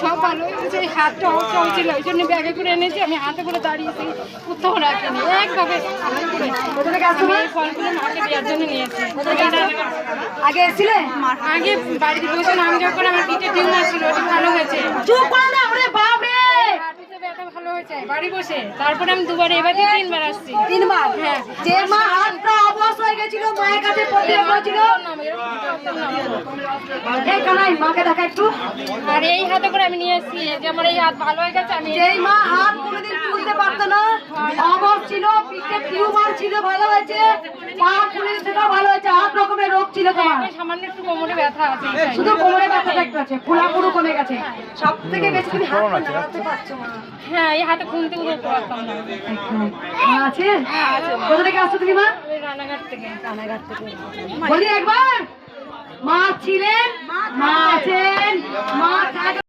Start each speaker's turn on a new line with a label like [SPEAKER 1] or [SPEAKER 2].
[SPEAKER 1] সব ভালো হয়েছে। এই হাতটা চলছিল, ওই জন্য ব্যাগে করে এনেছি। আমি হাতে করে দাঁড়িয়েছি, কোথাও রাখিনি, একভাবে এই ফলগুলো মাকে দেওয়ার জন্য নিয়েছি।
[SPEAKER 2] আগে এসেছিলে?
[SPEAKER 1] আগে বাড়িতে বসে নাম জপ করে আমার পিঠে টিউমার ছিল, ওটা ভালো হয়েছে।
[SPEAKER 2] চুপ করো না, ওরে বাপ রে!
[SPEAKER 1] হাঁটুতে ব্যথা ভালো হয়েছে বাড়ি বসে। তারপরে আমি দুবার, এবার দিয়ে 3 বার আসছি।
[SPEAKER 2] 3 বার?
[SPEAKER 1] হ্যাঁ।
[SPEAKER 2] যে মা হাতটা অবশ হয়ে গেছিল, মায়ের কাছে পড়তে হয়েছিল। এই কানাই মাকে দেখা একটু।
[SPEAKER 1] আর এই হাতে করে আমি নিয়ে এসেছি, যে আমার এই হাত ভালো হয়ে গেছে। আমি
[SPEAKER 2] যেই মা হাত কোনোদিন তুলতে পারতো না, অবশ ছিল, পিঠে টিউমার ছিল, ভালো হয়েছে। পা ফুলে সেটা ভালো হয়েছে। 8 রকমের রোগ ছিল তোমার।
[SPEAKER 1] সামান্য একটু কোমরে ব্যথা আছে,
[SPEAKER 2] শুধু কোমরে ব্যথাটা একটু আছে, ফোলা পুরো কমে গেছে। সব থেকে বেশি তুমি হাত নাড়াতে পারছো না।
[SPEAKER 1] হ্যাঁ, এই হাতে খুনতে উঠতে পারতাম না।
[SPEAKER 2] আছে? কোথা থেকে আসছো তুমি মা?
[SPEAKER 1] ওই রানাঘাট থেকে।
[SPEAKER 2] রানাঘাট থেকে। বলি একবার, মা ছিলেন, মা আছেন, মা থাকবেন।